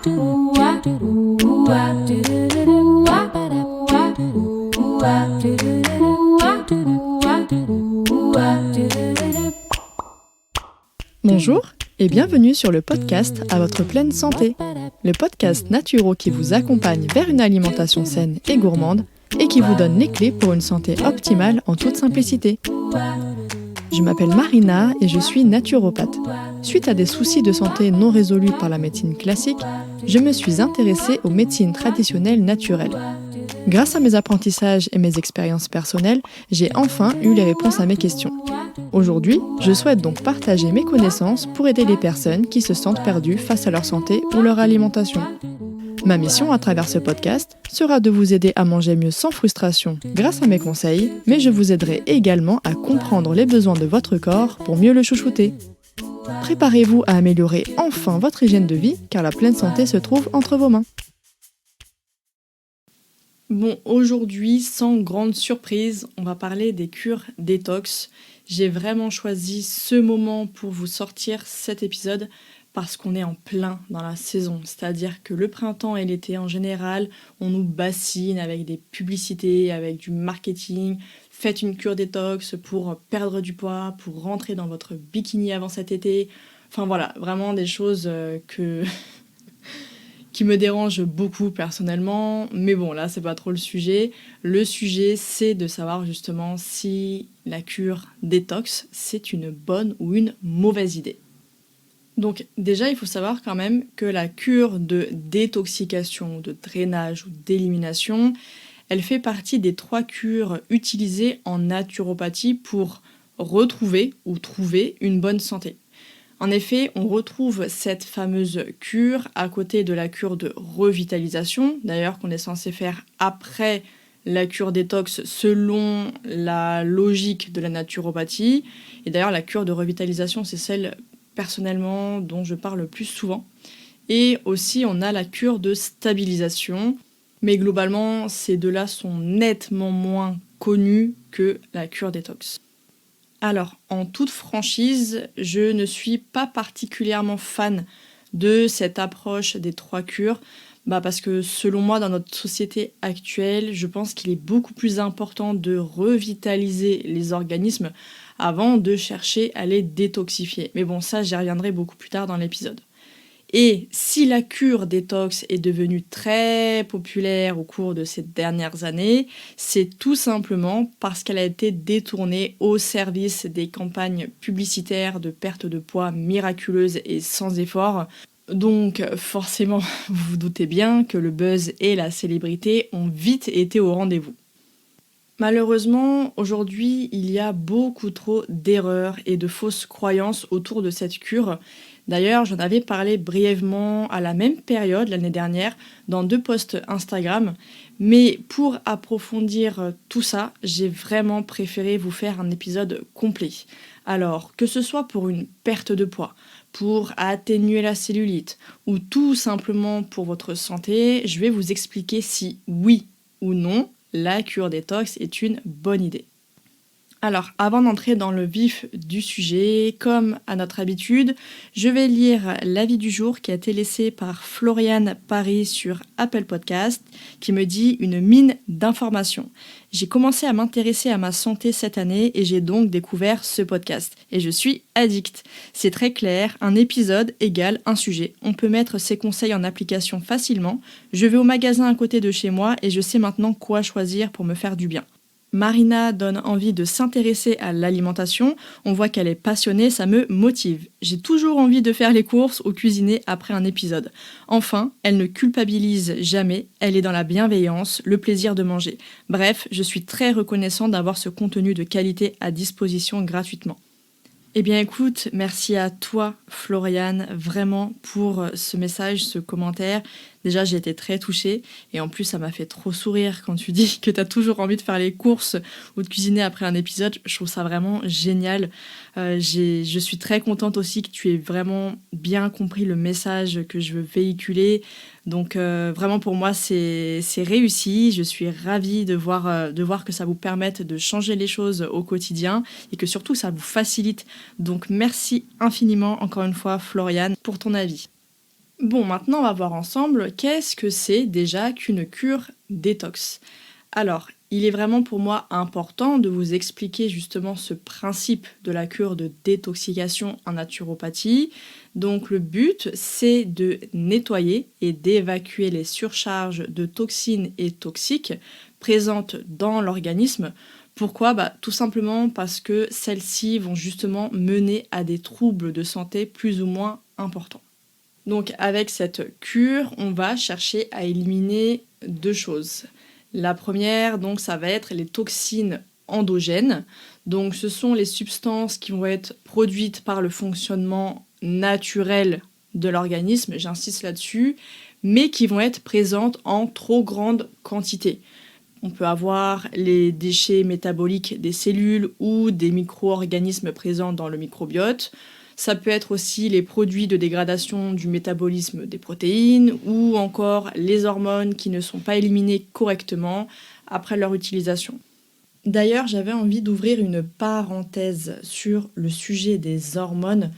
Bonjour et bienvenue sur le podcast À votre pleine santé, le podcast naturo qui vous accompagne vers une alimentation saine et gourmande et qui vous donne les clés pour une santé optimale en toute simplicité. Je m'appelle Marina et je suis naturopathe. Suite à des soucis de santé non résolus par la médecine classique, je me suis intéressée aux médecines traditionnelles naturelles. Grâce à mes apprentissages et mes expériences personnelles, j'ai enfin eu les réponses à mes questions. Aujourd'hui, je souhaite donc partager mes connaissances pour aider les personnes qui se sentent perdues face à leur santé ou leur alimentation. Ma mission à travers ce podcast sera de vous aider à manger mieux sans frustration grâce à mes conseils, mais je vous aiderai également à comprendre les besoins de votre corps pour mieux le chouchouter. Préparez-vous à améliorer enfin votre hygiène de vie car la pleine santé se trouve entre vos mains. Bon, aujourd'hui, sans grande surprise, on va parler des cures détox. J'ai vraiment choisi ce moment pour vous sortir cet épisode parce qu'on est en plein dans la saison. C'est-à-dire que le printemps et l'été en général, on nous bassine avec des publicités, avec du marketing. Faites une cure détox pour perdre du poids, pour rentrer dans votre bikini avant cet été. Enfin voilà, vraiment des choses qui me dérangent beaucoup personnellement. Mais bon, là, c'est pas trop le sujet. Le sujet, c'est de savoir justement si la cure détox, c'est une bonne ou une mauvaise idée. Donc déjà, il faut savoir quand même que la cure de détoxication, de drainage ou d'élimination, elle fait partie des 3 cures utilisées en naturopathie pour retrouver ou trouver une bonne santé. En effet, on retrouve cette fameuse cure à côté de la cure de revitalisation, d'ailleurs qu'on est censé faire après la cure détox selon la logique de la naturopathie. Et d'ailleurs, la cure de revitalisation, c'est celle personnellement dont je parle le plus souvent. Et aussi, on a la cure de stabilisation, mais globalement, ces deux-là sont nettement moins connus que la cure détox. Alors, en toute franchise, je ne suis pas particulièrement fan de cette approche des 3 cures, parce que selon moi, dans notre société actuelle, je pense qu'il est beaucoup plus important de revitaliser les organismes avant de chercher à les détoxifier. Mais bon, ça, j'y reviendrai beaucoup plus tard dans l'épisode. Et si la cure détox est devenue très populaire au cours de ces dernières années, c'est tout simplement parce qu'elle a été détournée au service des campagnes publicitaires de perte de poids miraculeuses et sans effort. Donc forcément, vous vous doutez bien que le buzz et la célébrité ont vite été au rendez-vous. Malheureusement, aujourd'hui, il y a beaucoup trop d'erreurs et de fausses croyances autour de cette cure. D'ailleurs, j'en avais parlé brièvement à la même période l'année dernière dans 2 posts Instagram. Mais pour approfondir tout ça, j'ai vraiment préféré vous faire un épisode complet. Alors, que ce soit pour une perte de poids, pour atténuer la cellulite ou tout simplement pour votre santé, je vais vous expliquer si oui ou non, la cure détox est une bonne idée. Alors, avant d'entrer dans le vif du sujet, comme à notre habitude, je vais lire l'avis du jour qui a été laissé par Floriane Paris sur Apple Podcast, qui me dit une mine d'informations. J'ai commencé à m'intéresser à ma santé cette année et j'ai donc découvert ce podcast. Et je suis addict. C'est très clair, un épisode égale un sujet. On peut mettre ces conseils en application facilement. Je vais au magasin à côté de chez moi et je sais maintenant quoi choisir pour me faire du bien. Marina donne envie de s'intéresser à l'alimentation, on voit qu'elle est passionnée, ça me motive. J'ai toujours envie de faire les courses ou cuisiner après un épisode. Enfin, elle ne culpabilise jamais, elle est dans la bienveillance, le plaisir de manger. Bref, je suis très reconnaissante d'avoir ce contenu de qualité à disposition gratuitement. Eh bien écoute, merci à toi Floriane, vraiment pour ce message, ce commentaire. Déjà j'ai été très touchée et en plus ça m'a fait trop sourire quand tu dis que tu as toujours envie de faire les courses ou de cuisiner après un épisode. Je trouve ça vraiment génial. Je suis très contente aussi que tu aies vraiment bien compris le message que je veux véhiculer. Donc vraiment pour moi c'est réussi. Je suis ravie de voir que ça vous permette de changer les choses au quotidien et que surtout ça vous facilite. Donc merci infiniment encore une fois Floriane pour ton avis. Bon, maintenant on va voir ensemble qu'est-ce que c'est déjà qu'une cure détox. Alors, il est vraiment pour moi important de vous expliquer justement ce principe de la cure de détoxication en naturopathie. Donc le but, c'est de nettoyer et d'évacuer les surcharges de toxines et toxiques présentes dans l'organisme. Pourquoi? Tout simplement parce que celles-ci vont justement mener à des troubles de santé plus ou moins importants. Donc avec cette cure, on va chercher à éliminer deux choses. La première, donc, ça va être les toxines endogènes. Donc ce sont les substances qui vont être produites par le fonctionnement naturel de l'organisme, j'insiste là-dessus, mais qui vont être présentes en trop grande quantité. On peut avoir les déchets métaboliques des cellules ou des micro-organismes présents dans le microbiote. Ça peut être aussi les produits de dégradation du métabolisme des protéines ou encore les hormones qui ne sont pas éliminées correctement après leur utilisation. D'ailleurs, j'avais envie d'ouvrir une parenthèse sur le sujet des hormones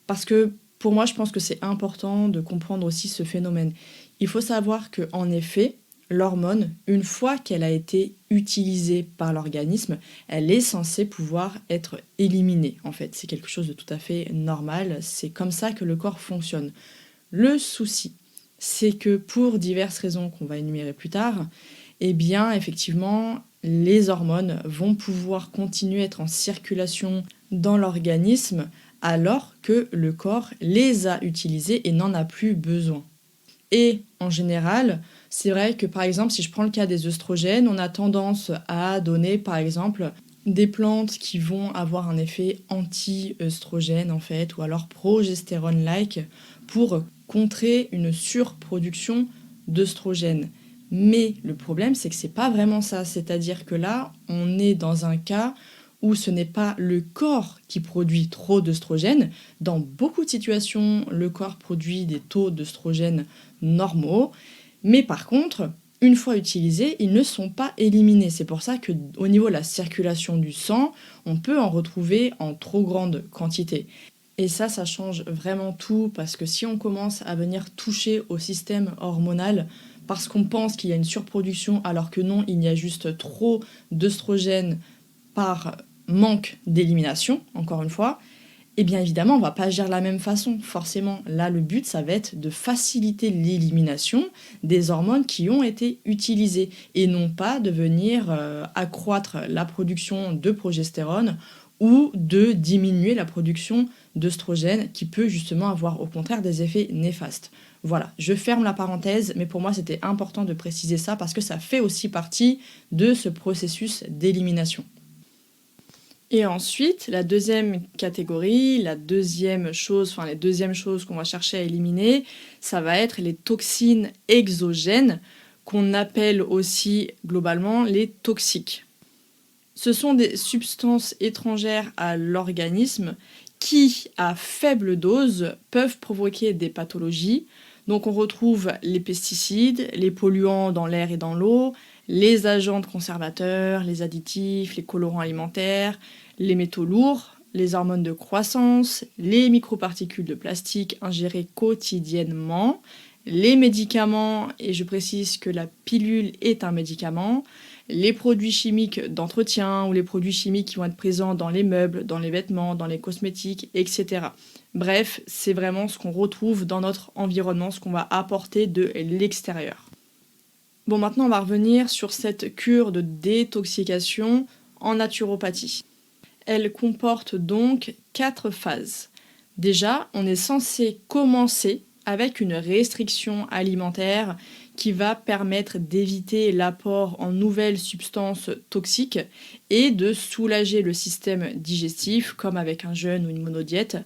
parce que pour moi, je pense que c'est important de comprendre aussi ce phénomène. Il faut savoir que, en effet, l'hormone, une fois qu'elle a été utilisée par l'organisme, elle est censée pouvoir être éliminée. En fait, c'est quelque chose de tout à fait normal. C'est comme ça que le corps fonctionne. Le souci, c'est que pour diverses raisons qu'on va énumérer plus tard, eh bien, effectivement, les hormones vont pouvoir continuer à être en circulation dans l'organisme alors que le corps les a utilisées et n'en a plus besoin. Et en général, c'est vrai que par exemple, si je prends le cas des œstrogènes, on a tendance à donner par exemple des plantes qui vont avoir un effet anti-œstrogène en fait, ou alors progestérone-like pour contrer une surproduction d'œstrogène. Mais le problème, c'est que c'est pas vraiment ça. C'est-à-dire que là, on est dans un cas où ce n'est pas le corps qui produit trop d'œstrogène. Dans beaucoup de situations, le corps produit des taux d'œstrogène normaux, mais par contre, une fois utilisés, ils ne sont pas éliminés. C'est pour ça qu'au niveau de la circulation du sang, on peut en retrouver en trop grande quantité. Et ça change vraiment tout, parce que si on commence à venir toucher au système hormonal, parce qu'on pense qu'il y a une surproduction, alors que non, il y a juste trop d'œstrogène par manque d'élimination, encore une fois, et bien évidemment, on va pas agir de la même façon, forcément. Là, le but, ça va être de faciliter l'élimination des hormones qui ont été utilisées et non pas de venir accroître la production de progestérone ou de diminuer la production d'œstrogène qui peut justement avoir au contraire des effets néfastes. Voilà, je ferme la parenthèse, mais pour moi, c'était important de préciser ça parce que ça fait aussi partie de ce processus d'élimination. Et ensuite, la deuxième catégorie, les deuxièmes choses qu'on va chercher à éliminer, ça va être les toxines exogènes, qu'on appelle aussi globalement les toxiques. Ce sont des substances étrangères à l'organisme qui, à faible dose, peuvent provoquer des pathologies. Donc on retrouve les pesticides, les polluants dans l'air et dans l'eau, les agents conservateurs, les additifs, les colorants alimentaires, les métaux lourds, les hormones de croissance, les microparticules de plastique ingérées quotidiennement, les médicaments, et je précise que la pilule est un médicament, les produits chimiques d'entretien ou les produits chimiques qui vont être présents dans les meubles, dans les vêtements, dans les cosmétiques, etc. Bref, c'est vraiment ce qu'on retrouve dans notre environnement, ce qu'on va apporter de l'extérieur. Bon, maintenant on va revenir sur cette cure de détoxication en naturopathie. Elle comporte donc 4 phases. Déjà, on est censé commencer avec une restriction alimentaire qui va permettre d'éviter l'apport en nouvelles substances toxiques et de soulager le système digestif, comme avec un jeûne ou une monodiète.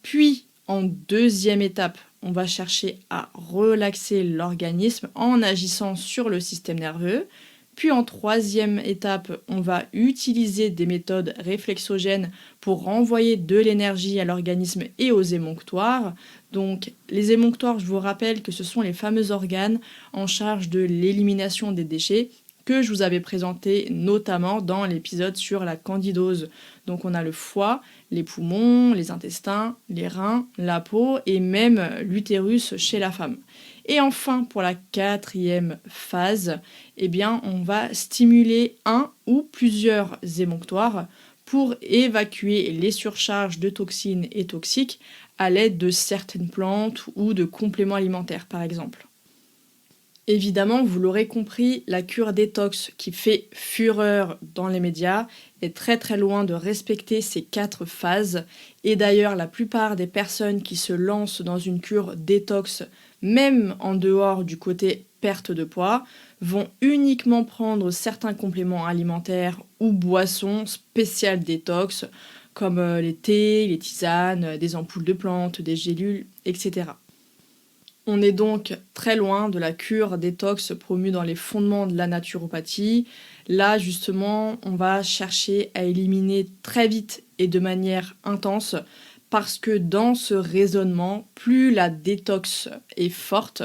Puis, en deuxième étape, on va chercher à relaxer l'organisme en agissant sur le système nerveux. Puis en troisième étape, on va utiliser des méthodes réflexogènes pour renvoyer de l'énergie à l'organisme et aux émonctoires. Donc les émonctoires, je vous rappelle que ce sont les fameux organes en charge de l'élimination des déchets, que je vous avais présenté notamment dans l'épisode sur la candidose. Donc on a le foie, les poumons, les intestins, les reins, la peau et même l'utérus chez la femme. Et enfin, pour la 4e phase, eh bien, on va stimuler un ou plusieurs émonctoires pour évacuer les surcharges de toxines et toxiques à l'aide de certaines plantes ou de compléments alimentaires par exemple. Évidemment, vous l'aurez compris, la cure détox qui fait fureur dans les médias est très très loin de respecter ces 4 phases. Et d'ailleurs, la plupart des personnes qui se lancent dans une cure détox, même en dehors du côté perte de poids, vont uniquement prendre certains compléments alimentaires ou boissons spéciales détox, comme les thés, les tisanes, des ampoules de plantes, des gélules, etc. On est donc très loin de la cure détox promue dans les fondements de la naturopathie. Là, justement, on va chercher à éliminer très vite et de manière intense parce que dans ce raisonnement, plus la détox est forte,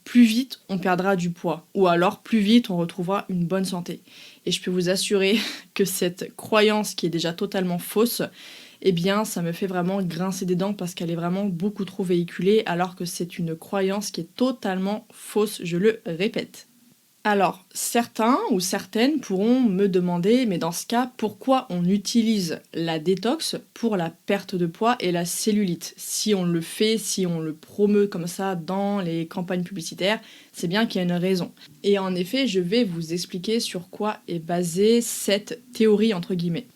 plus vite on perdra du poids ou alors plus vite on retrouvera une bonne santé. Et je peux vous assurer que cette croyance qui est déjà totalement fausse, eh bien ça me fait vraiment grincer des dents parce qu'elle est vraiment beaucoup trop véhiculée alors que c'est une croyance qui est totalement fausse, je le répète. Alors, certains ou certaines pourront me demander, mais dans ce cas, pourquoi on utilise la détox pour la perte de poids et la cellulite? Si on le fait, si on le promeut comme ça dans les campagnes publicitaires, c'est bien qu'il y a une raison. Et en effet, je vais vous expliquer sur quoi est basée cette théorie entre guillemets.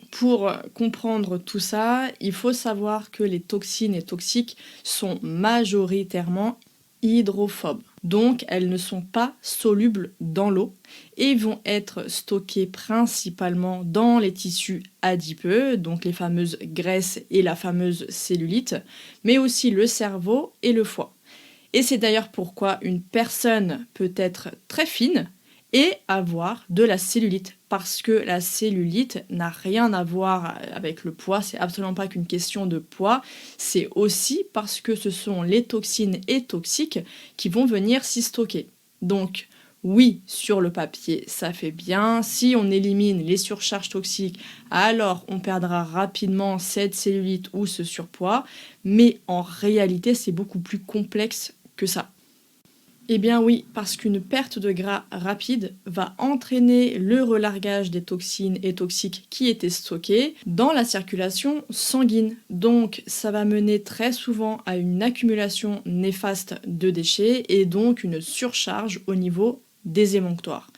Pour comprendre tout ça, il faut savoir que les toxines et toxiques sont majoritairement hydrophobes. Donc elles ne sont pas solubles dans l'eau et vont être stockées principalement dans les tissus adipeux, donc les fameuses graisses et la fameuse cellulite, mais aussi le cerveau et le foie. Et c'est d'ailleurs pourquoi une personne peut être très fine et avoir de la cellulite. Parce que la cellulite n'a rien à voir avec le poids, c'est absolument pas qu'une question de poids, c'est aussi parce que ce sont les toxines et toxiques qui vont venir s'y stocker. Donc, oui, sur le papier, ça fait bien. Si on élimine les surcharges toxiques, alors on perdra rapidement cette cellulite ou ce surpoids. Mais en réalité, c'est beaucoup plus complexe que ça. Eh bien oui, parce qu'une perte de gras rapide va entraîner le relargage des toxines et toxiques qui étaient stockés dans la circulation sanguine. Donc ça va mener très souvent à une accumulation néfaste de déchets et donc une surcharge au niveau des émonctoires.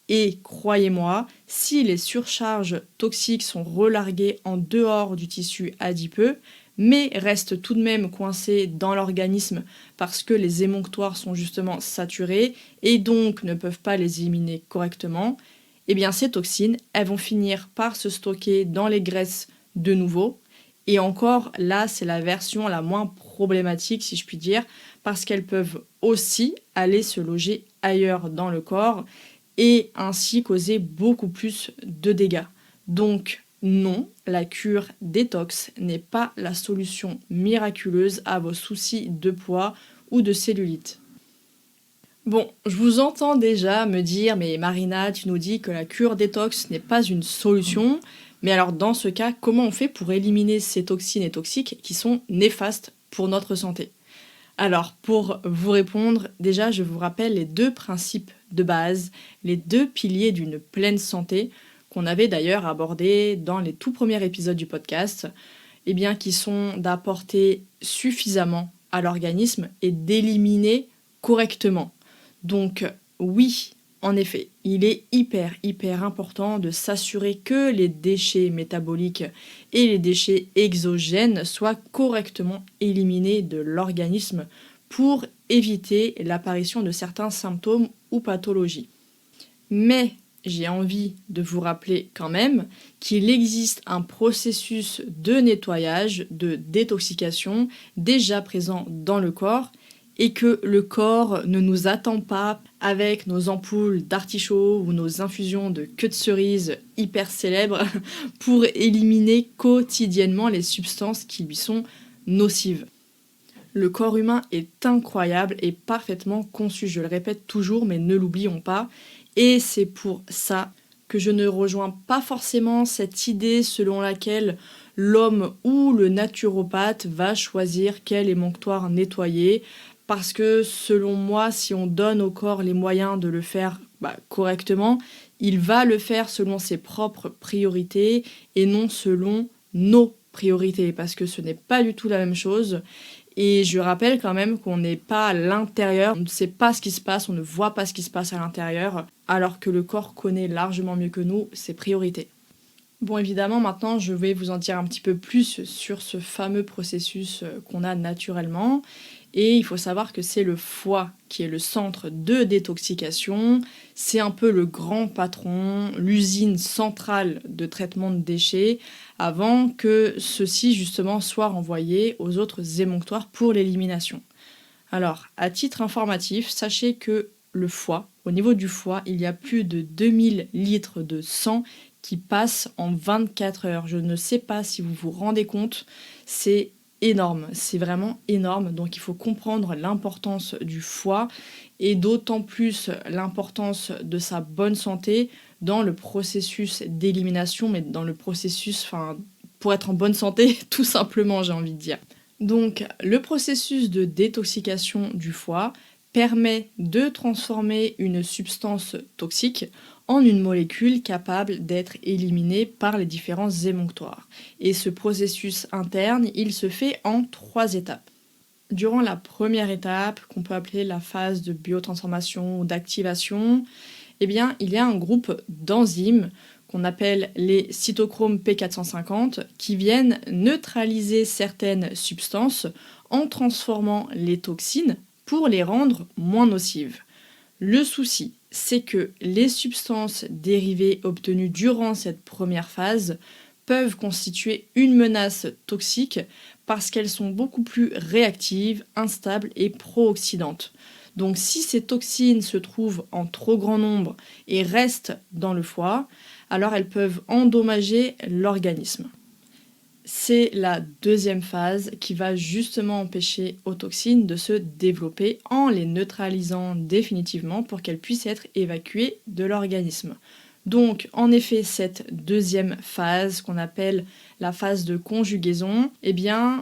Et croyez-moi, si les surcharges toxiques sont relarguées en dehors du tissu adipeux, mais restent tout de même coincés dans l'organisme parce que les émonctoires sont justement saturés et donc ne peuvent pas les éliminer correctement, eh bien ces toxines, elles vont finir par se stocker dans les graisses de nouveau. Et encore, là, c'est la version la moins problématique, si je puis dire, parce qu'elles peuvent aussi aller se loger ailleurs dans le corps et ainsi causer beaucoup plus de dégâts. Donc, non, la cure détox n'est pas la solution miraculeuse à vos soucis de poids ou de cellulite. Bon, je vous entends déjà me dire, mais Marina, tu nous dis que la cure détox n'est pas une solution, mais alors dans ce cas, comment on fait pour éliminer ces toxines et toxiques qui sont néfastes pour notre santé? Alors, pour vous répondre, déjà, je vous rappelle les 2 principes de base, les 2 piliers d'une pleine santé, qu'on avait d'ailleurs abordé dans les tout premiers épisodes du podcast, eh bien, qui sont d'apporter suffisamment à l'organisme et d'éliminer correctement. Donc oui, en effet, il est hyper important de s'assurer que les déchets métaboliques et les déchets exogènes soient correctement éliminés de l'organisme pour éviter l'apparition de certains symptômes ou pathologies. Mais j'ai envie de vous rappeler quand même qu'il existe un processus de nettoyage, de détoxication déjà présent dans le corps et que le corps ne nous attend pas avec nos ampoules d'artichaut ou nos infusions de queue de cerise hyper célèbres pour éliminer quotidiennement les substances qui lui sont nocives. Le corps humain est incroyable et parfaitement conçu, je le répète toujours, mais ne l'oublions pas. Et c'est pour ça que je ne rejoins pas forcément cette idée selon laquelle l'homme ou le naturopathe va choisir quel émonctoire nettoyer, parce que selon moi, si on donne au corps les moyens de le faire correctement, il va le faire selon ses propres priorités et non selon nos priorités, parce que ce n'est pas du tout la même chose. Et je rappelle quand même qu'on n'est pas à l'intérieur, on ne sait pas ce qui se passe, on ne voit pas ce qui se passe à l'intérieur, alors que le corps connaît largement mieux que nous ses priorités. Bon, évidemment, maintenant, je vais vous en dire un petit peu plus sur ce fameux processus qu'on a naturellement. Et il faut savoir que c'est le foie qui est le centre de détoxication. C'est un peu le grand patron, l'usine centrale de traitement de déchets, avant que ceux-ci, justement, soient renvoyés aux autres émonctoires pour l'élimination. Alors, à titre informatif, sachez que le foie, au niveau du foie, il y a plus de 2000 litres de sang qui passe en 24 heures. Je ne sais pas si vous vous rendez compte, c'est énorme, c'est vraiment énorme. Donc il faut comprendre l'importance du foie et d'autant plus l'importance de sa bonne santé dans le processus d'élimination, mais dans le processus, pour être en bonne santé, tout simplement, j'ai envie de dire. Donc le processus de détoxication du foie permet de transformer une substance toxique en une molécule capable d'être éliminée par les différents émonctoires. Et ce processus interne, il se fait en 3 étapes. Durant la première étape, qu'on peut appeler la phase de biotransformation ou d'activation, il y a un groupe d'enzymes qu'on appelle les cytochromes P450 qui viennent neutraliser certaines substances en transformant les toxines pour les rendre moins nocives. Le souci, c'est que les substances dérivées obtenues durant cette première phase peuvent constituer une menace toxique parce qu'elles sont beaucoup plus réactives, instables et pro-oxydantes. Donc si ces toxines se trouvent en trop grand nombre et restent dans le foie, alors elles peuvent endommager l'organisme. C'est la deuxième phase qui va justement empêcher aux toxines de se développer en les neutralisant définitivement pour qu'elles puissent être évacuées de l'organisme. Donc, en effet, cette deuxième phase qu'on appelle la phase de conjugaison,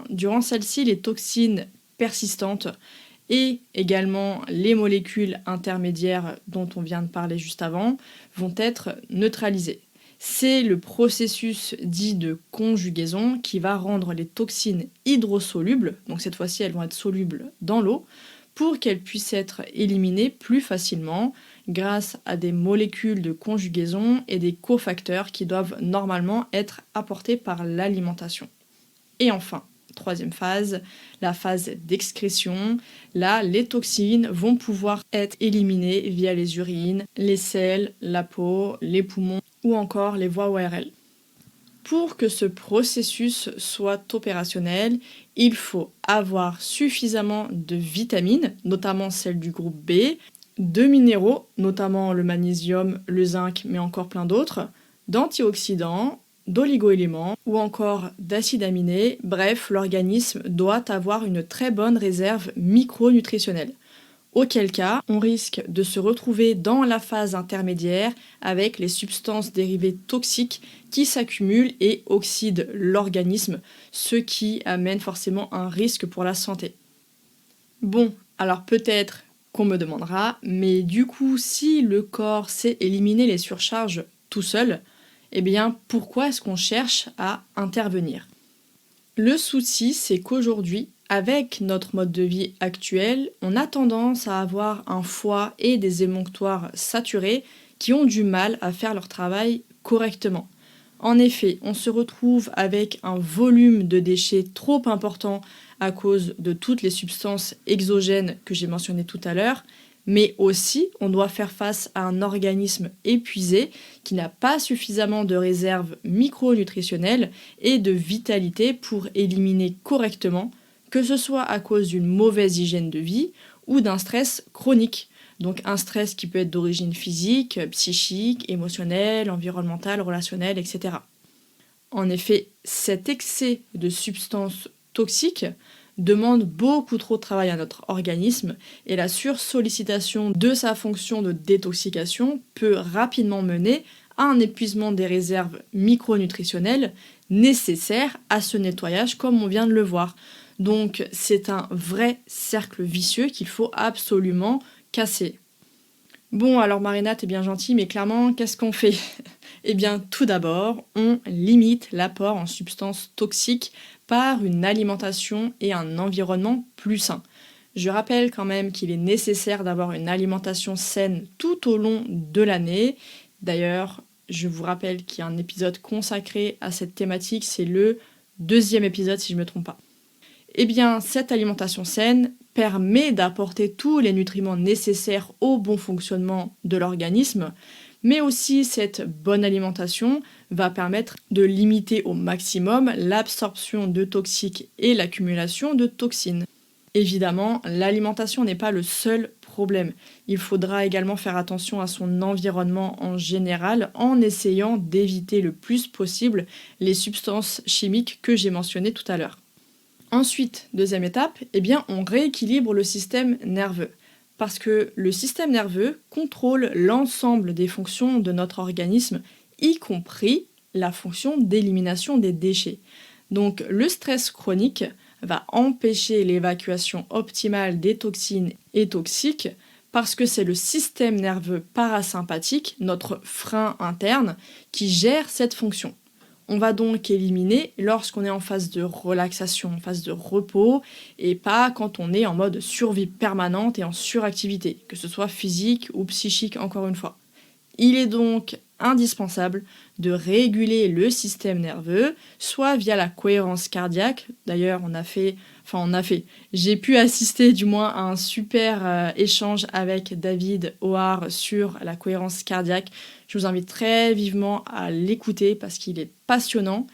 durant celle-ci, les toxines persistantes et également les molécules intermédiaires dont on vient de parler juste avant vont être neutralisées. C'est le processus dit de conjugaison qui va rendre les toxines hydrosolubles, donc cette fois-ci elles vont être solubles dans l'eau, pour qu'elles puissent être éliminées plus facilement grâce à des molécules de conjugaison et des cofacteurs qui doivent normalement être apportés par l'alimentation. Et enfin, troisième phase, la phase d'excrétion. Là, les toxines vont pouvoir être éliminées via les urines, les selles, la peau, les poumons ou encore les voies ORL. Pour que ce processus soit opérationnel, il faut avoir suffisamment de vitamines, notamment celles du groupe B, de minéraux, notamment le magnésium, le zinc, mais encore plein d'autres, d'antioxydants, d'oligo-éléments ou encore d'acides aminés. Bref, l'organisme doit avoir une très bonne réserve micronutritionnelle. Auquel cas, on risque de se retrouver dans la phase intermédiaire avec les substances dérivées toxiques qui s'accumulent et oxydent l'organisme, ce qui amène forcément un risque pour la santé. Bon, alors peut-être qu'on me demandera, mais du coup, si le corps sait éliminer les surcharges tout seul, pourquoi est-ce qu'on cherche à intervenir ? Le souci, c'est qu'aujourd'hui, avec notre mode de vie actuel, on a tendance à avoir un foie et des émonctoires saturés qui ont du mal à faire leur travail correctement. En effet, on se retrouve avec un volume de déchets trop important à cause de toutes les substances exogènes que j'ai mentionnées tout à l'heure, mais aussi on doit faire face à un organisme épuisé qui n'a pas suffisamment de réserves micronutritionnelles et de vitalité pour éliminer correctement, que ce soit à cause d'une mauvaise hygiène de vie ou d'un stress chronique. Donc un stress qui peut être d'origine physique, psychique, émotionnelle, environnementale, relationnelle, etc. En effet, cet excès de substances toxiques demande beaucoup trop de travail à notre organisme et la sursollicitation de sa fonction de détoxication peut rapidement mener à un épuisement des réserves micronutritionnelles nécessaires à ce nettoyage comme on vient de le voir. Donc c'est un vrai cercle vicieux qu'il faut absolument casser. Bon alors Marina, t'es bien gentille, mais clairement, qu'est-ce qu'on fait? Eh bien tout d'abord, on limite l'apport en substances toxiques par une alimentation et un environnement plus sain. Je rappelle quand même qu'il est nécessaire d'avoir une alimentation saine tout au long de l'année. D'ailleurs, je vous rappelle qu'il y a un épisode consacré à cette thématique, c'est le 2e épisode si je ne me trompe pas. Eh bien, cette alimentation saine permet d'apporter tous les nutriments nécessaires au bon fonctionnement de l'organisme, mais aussi cette bonne alimentation va permettre de limiter au maximum l'absorption de toxiques et l'accumulation de toxines. Évidemment, l'alimentation n'est pas le seul problème. Il faudra également faire attention à son environnement en général en essayant d'éviter le plus possible les substances chimiques que j'ai mentionnées tout à l'heure. Ensuite, 2e étape, eh bien, on rééquilibre le système nerveux. Parce que le système nerveux contrôle l'ensemble des fonctions de notre organisme, y compris la fonction d'élimination des déchets. Donc le stress chronique va empêcher l'évacuation optimale des toxines et toxiques parce que c'est le système nerveux parasympathique, notre frein interne, qui gère cette fonction. On va donc éliminer lorsqu'on est en phase de relaxation, en phase de repos, et pas quand on est en mode survie permanente et en suractivité, que ce soit physique ou psychique encore une fois. Il est donc indispensable de réguler le système nerveux, soit via la cohérence cardiaque. D'ailleurs, j'ai pu assister du moins à un super échange avec David O'Hare sur la cohérence cardiaque. Je vous invite très vivement à l'écouter parce qu'il est passionnant.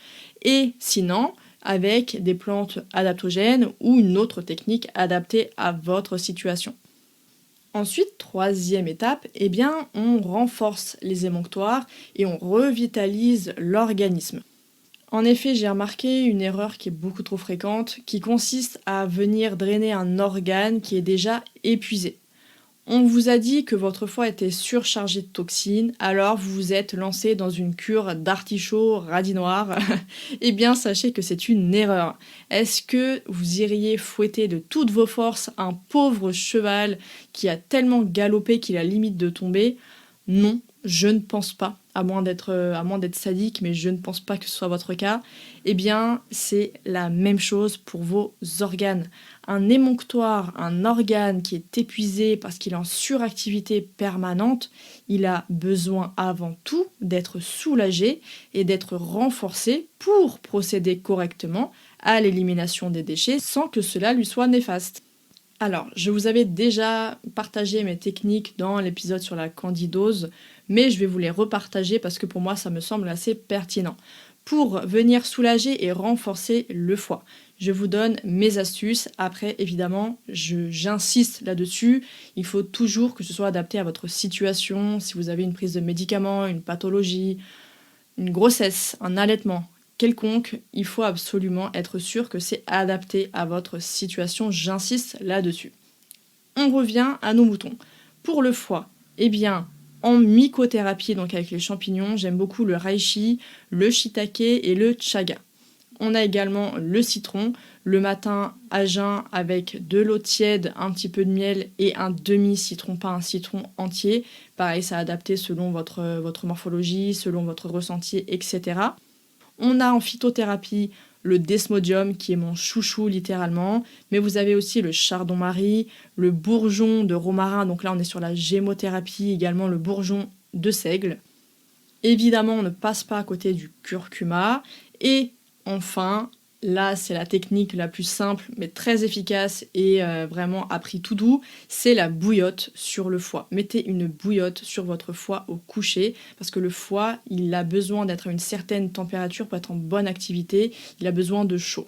Et sinon, avec des plantes adaptogènes ou une autre technique adaptée à votre situation. Ensuite, 3e étape, eh bien, on renforce les émonctoires et on revitalise l'organisme. En effet, j'ai remarqué une erreur qui est beaucoup trop fréquente, qui consiste à venir drainer un organe qui est déjà épuisé. On vous a dit que votre foie était surchargé de toxines, alors vous vous êtes lancé dans une cure d'artichaut radis noir. Eh bien, sachez que c'est une erreur. Est-ce que vous iriez fouetter de toutes vos forces un pauvre cheval qui a tellement galopé qu'il a limite de tomber? Non, je ne pense pas, à moins d'être sadique, mais je ne pense pas que ce soit votre cas. Eh bien, c'est la même chose pour vos organes. Un émonctoire, un organe qui est épuisé parce qu'il est en suractivité permanente, il a besoin avant tout d'être soulagé et d'être renforcé pour procéder correctement à l'élimination des déchets sans que cela lui soit néfaste. Alors, je vous avais déjà partagé mes techniques dans l'épisode sur la candidose, mais je vais vous les repartager parce que pour moi, ça me semble assez pertinent. Pour venir soulager et renforcer le foie, je vous donne mes astuces. Après, évidemment, j'insiste là-dessus. Il faut toujours que ce soit adapté à votre situation. Si vous avez une prise de médicaments, une pathologie, une grossesse, un allaitement quelconque, il faut absolument être sûr que c'est adapté à votre situation. J'insiste là-dessus. On revient à nos moutons. Pour le foie, eh bien, en mycothérapie, donc avec les champignons, j'aime beaucoup le reishi, le shiitake et le chaga. On a également le citron, le matin à jeun avec de l'eau tiède, un petit peu de miel et un demi-citron, pas un citron entier. Pareil, c'est adapté selon votre morphologie, selon votre ressenti, etc. On a en phytothérapie le desmodium qui est mon chouchou littéralement, mais vous avez aussi le chardon-marie, le bourgeon de romarin, donc là on est sur la gémothérapie, également le bourgeon de seigle. Évidemment, on ne passe pas à côté du curcuma. Et enfin, là c'est la technique la plus simple mais très efficace et vraiment à prix tout doux, c'est la bouillotte sur le foie. Mettez une bouillotte sur votre foie au coucher parce que le foie, il a besoin d'être à une certaine température pour être en bonne activité, il a besoin de chaud.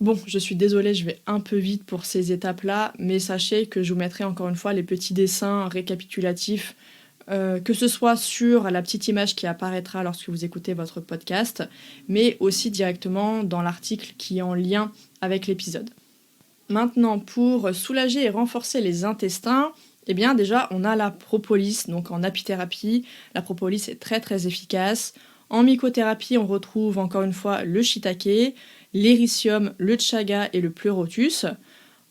Bon, je suis désolée, je vais un peu vite pour ces étapes-là, mais sachez que je vous mettrai encore une fois les petits dessins récapitulatifs que ce soit sur la petite image qui apparaîtra lorsque vous écoutez votre podcast, mais aussi directement dans l'article qui est en lien avec l'épisode. Maintenant, pour soulager et renforcer les intestins, eh bien déjà, on a la propolis, donc en apithérapie. La propolis est très très efficace. En mycothérapie, on retrouve encore une fois le shiitake, l'éricium, le chaga et le pleurotus.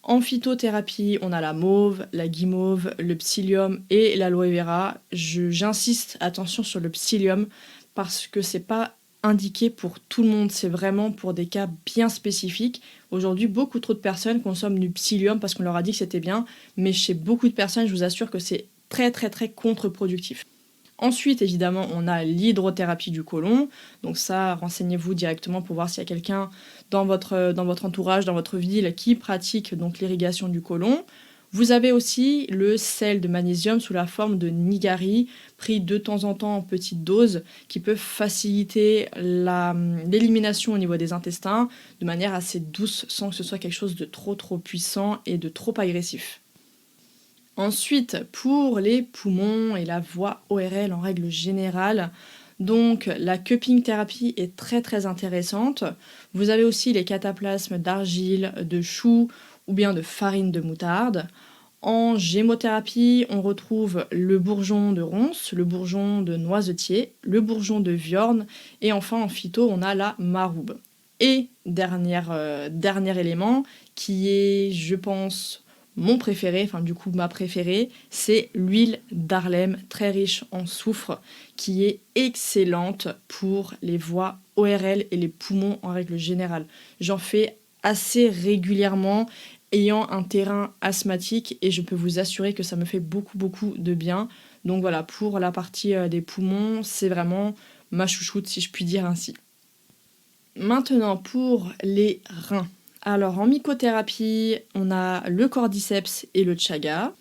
En phytothérapie, on a la mauve, la guimauve, le psyllium et l'aloe vera. J'insiste, attention sur le psyllium parce que c'est pas indiqué pour tout le monde, c'est vraiment pour des cas bien spécifiques. Aujourd'hui, beaucoup trop de personnes consomment du psyllium parce qu'on leur a dit que c'était bien, mais chez beaucoup de personnes, je vous assure que c'est très très très contre-productif. Ensuite, évidemment, on a l'hydrothérapie du côlon. Donc ça, renseignez-vous directement pour voir s'il y a quelqu'un dans votre entourage, dans votre ville, qui pratique donc l'irrigation du côlon. Vous avez aussi le sel de magnésium sous la forme de nigari, pris de temps en temps en petites doses, qui peut faciliter l'élimination au niveau des intestins de manière assez douce, sans que ce soit quelque chose de trop puissant et de trop agressif. Ensuite, pour les poumons et la voie ORL en règle générale, donc la cupping thérapie est très très intéressante. Vous avez aussi les cataplasmes d'argile, de chou ou bien de farine de moutarde. En gémothérapie, on retrouve le bourgeon de ronce, le bourgeon de noisetier, le bourgeon de viorne et enfin en phyto, on a la maroube. Et dernier élément qui est, je pense, mon préféré, enfin du coup ma préférée, c'est l'huile d'Harlem, très riche en soufre, qui est excellente pour les voies ORL et les poumons en règle générale. J'en fais assez régulièrement, ayant un terrain asthmatique, et je peux vous assurer que ça me fait beaucoup de bien. Donc voilà, pour la partie des poumons, c'est vraiment ma chouchoute si je puis dire ainsi. Maintenant pour les reins. Alors en mycothérapie, on a le cordyceps et le chaga.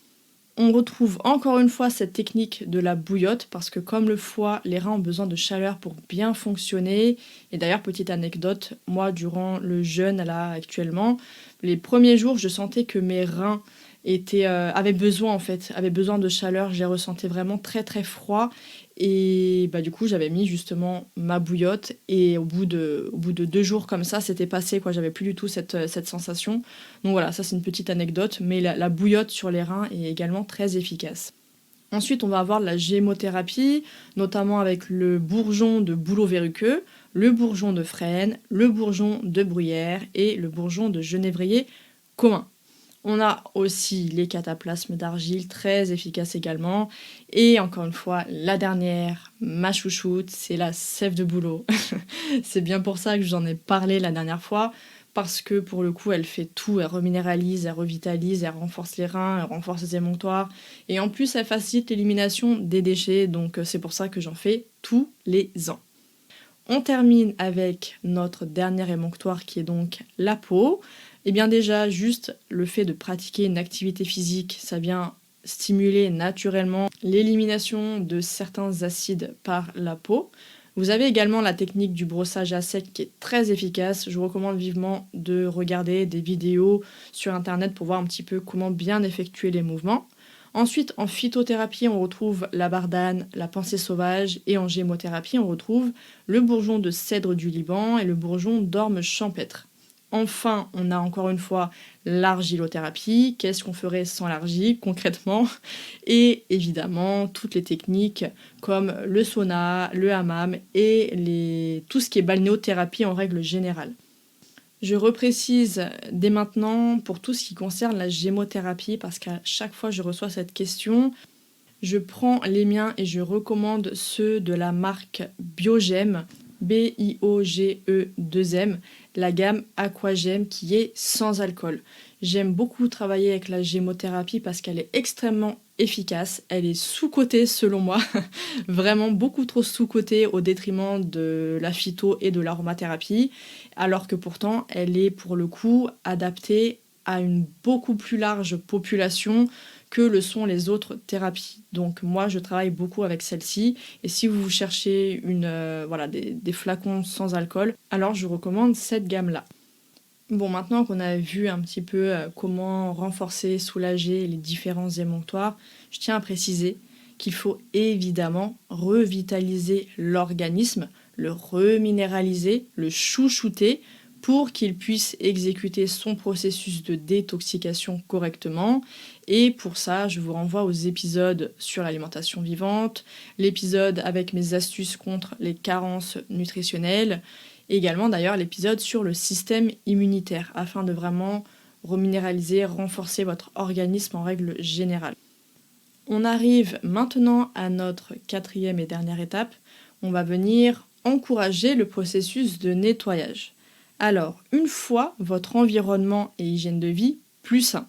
On retrouve encore une fois cette technique de la bouillotte parce que comme le foie, les reins ont besoin de chaleur pour bien fonctionner. Et d'ailleurs, petite anecdote, moi durant le jeûne là actuellement, les premiers jours, je sentais que mes reins avaient besoin de chaleur. Je les ressentais vraiment très froid. Et bah, du coup, j'avais mis justement ma bouillotte et au bout de 2 jours comme ça, c'était passé, quoi. J'avais plus du tout cette sensation. Donc voilà, ça c'est une petite anecdote, mais la bouillotte sur les reins est également très efficace. Ensuite, on va avoir la gémothérapie, notamment avec le bourgeon de bouleau verruqueux, le bourgeon de frêne, le bourgeon de bruyère et le bourgeon de genévrier commun. On a aussi les cataplasmes d'argile, très efficaces également. Et encore une fois, la dernière, ma chouchoute, c'est la sève de bouleau. C'est bien pour ça que j'en ai parlé la dernière fois, parce que pour le coup, elle fait tout. Elle reminéralise, elle revitalise, elle renforce les reins, elle renforce les émonctoires. Et en plus, elle facilite l'élimination des déchets. Donc c'est pour ça que j'en fais tous les ans. On termine avec notre dernier émonctoire qui est donc la peau. Et bien déjà, juste le fait de pratiquer une activité physique, ça vient stimuler naturellement l'élimination de certains acides par la peau. Vous avez également la technique du brossage à sec qui est très efficace. Je vous recommande vivement de regarder des vidéos sur internet pour voir un petit peu comment bien effectuer les mouvements. Ensuite, en phytothérapie, on retrouve la bardane, la pensée sauvage, et en gémothérapie, on retrouve le bourgeon de cèdre du Liban et le bourgeon d'orme champêtre. Enfin, on a encore une fois l'argilothérapie. Qu'est-ce qu'on ferait sans l'argile concrètement? Et évidemment, toutes les techniques comme le sauna, le hammam et tout ce qui est balnéothérapie en règle générale. Je reprécise dès maintenant pour tout ce qui concerne la gémothérapie parce qu'à chaque fois je reçois cette question, je prends les miens et je recommande ceux de la marque Biogem, Biogem, la gamme Aquagem qui est sans alcool. J'aime beaucoup travailler avec la gémothérapie parce qu'elle est extrêmement efficace, elle est sous-cotée selon moi, vraiment beaucoup trop sous-cotée au détriment de la phyto et de l'aromathérapie, alors que pourtant elle est pour le coup adaptée à une beaucoup plus large population que le sont les autres thérapies. Donc moi je travaille beaucoup avec celle-ci et si vous cherchez des flacons sans alcool, alors je recommande cette gamme-là. Bon, maintenant qu'on a vu un petit peu comment renforcer, soulager les différents émonctoires, je tiens à préciser qu'il faut évidemment revitaliser l'organisme, le reminéraliser, le chouchouter pour qu'il puisse exécuter son processus de détoxication correctement. Et pour ça, je vous renvoie aux épisodes sur l'alimentation vivante, l'épisode avec mes astuces contre les carences nutritionnelles, et également d'ailleurs l'épisode sur le système immunitaire, afin de vraiment reminéraliser, renforcer votre organisme en règle générale. On arrive maintenant à notre 4e et dernière étape. On va venir encourager le processus de nettoyage. Alors, une fois votre environnement et hygiène de vie plus sains,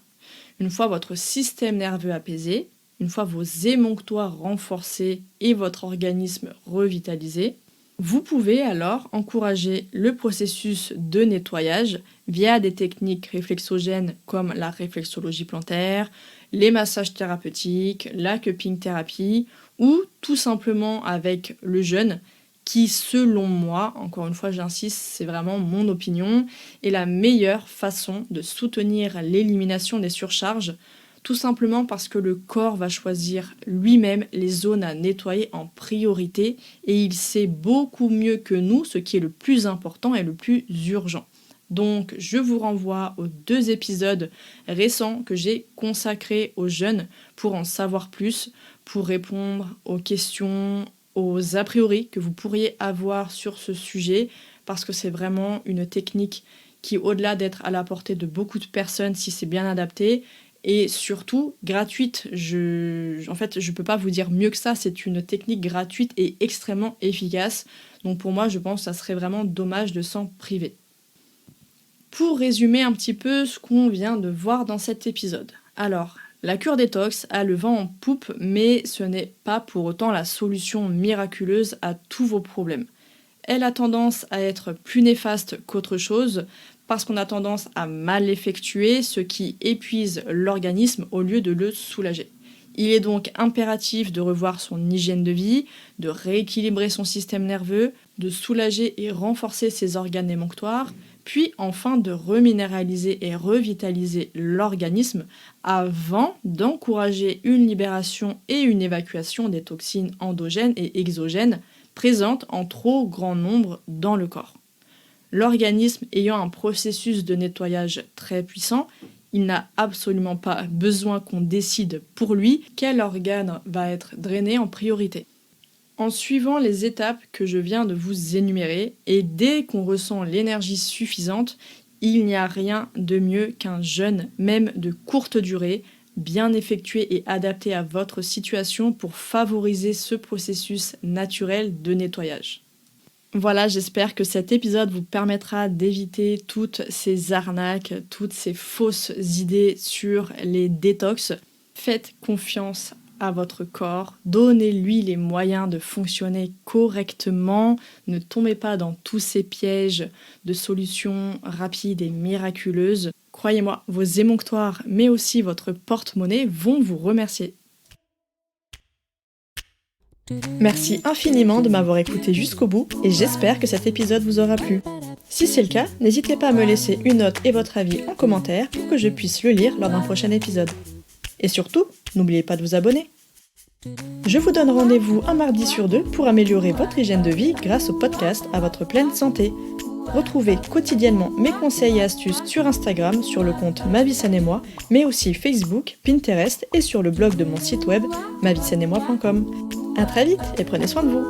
une fois votre système nerveux apaisé, une fois vos émonctoires renforcés et votre organisme revitalisé, vous pouvez alors encourager le processus de nettoyage via des techniques réflexogènes comme la réflexologie plantaire, les massages thérapeutiques, la cupping thérapie ou tout simplement avec le jeûne qui, selon moi, encore une fois j'insiste, c'est vraiment mon opinion, est la meilleure façon de soutenir l'élimination des surcharges, tout simplement parce que le corps va choisir lui-même les zones à nettoyer en priorité et il sait beaucoup mieux que nous ce qui est le plus important et le plus urgent. Donc je vous renvoie aux 2 épisodes récents que j'ai consacrés aux jeunes pour en savoir plus, pour répondre aux questions, aux a priori que vous pourriez avoir sur ce sujet, parce que c'est vraiment une technique qui, au-delà d'être à la portée de beaucoup de personnes si c'est bien adapté, et surtout gratuite. En fait, je peux pas vous dire mieux que ça, c'est une technique gratuite et extrêmement efficace. Donc pour moi, je pense que ça serait vraiment dommage de s'en priver. Pour résumer un petit peu ce qu'on vient de voir dans cet épisode. Alors, la cure détox a le vent en poupe, mais ce n'est pas pour autant la solution miraculeuse à tous vos problèmes. Elle a tendance à être plus néfaste qu'autre chose, parce qu'on a tendance à mal l'effectuer, ce qui épuise l'organisme au lieu de le soulager. Il est donc impératif de revoir son hygiène de vie, de rééquilibrer son système nerveux, de soulager et renforcer ses organes émonctoires, puis enfin de reminéraliser et revitaliser l'organisme avant d'encourager une libération et une évacuation des toxines endogènes et exogènes présentes en trop grand nombre dans le corps. L'organisme ayant un processus de nettoyage très puissant, il n'a absolument pas besoin qu'on décide pour lui quel organe va être drainé en priorité. En suivant les étapes que je viens de vous énumérer, et dès qu'on ressent l'énergie suffisante, il n'y a rien de mieux qu'un jeûne, même de courte durée, bien effectué et adapté à votre situation pour favoriser ce processus naturel de nettoyage. Voilà, j'espère que cet épisode vous permettra d'éviter toutes ces arnaques, toutes ces fausses idées sur les détox. Faites confiance à votre corps, donnez-lui les moyens de fonctionner correctement, ne tombez pas dans tous ces pièges de solutions rapides et miraculeuses. Croyez-moi, vos émonctoires, mais aussi votre porte-monnaie vont vous remercier. Merci infiniment de m'avoir écouté jusqu'au bout et j'espère que cet épisode vous aura plu. Si c'est le cas, n'hésitez pas à me laisser une note et votre avis en commentaire pour que je puisse le lire lors d'un prochain épisode. Et surtout, n'oubliez pas de vous abonner. Je vous donne rendez-vous un mardi sur 2 pour améliorer votre hygiène de vie grâce au podcast à votre pleine santé. Retrouvez quotidiennement mes conseils et astuces sur Instagram, sur le compte Ma Vie Saine et Moi, mais aussi Facebook, Pinterest et sur le blog de mon site web maviesaine-et-moi.com. À très vite et prenez soin de vous.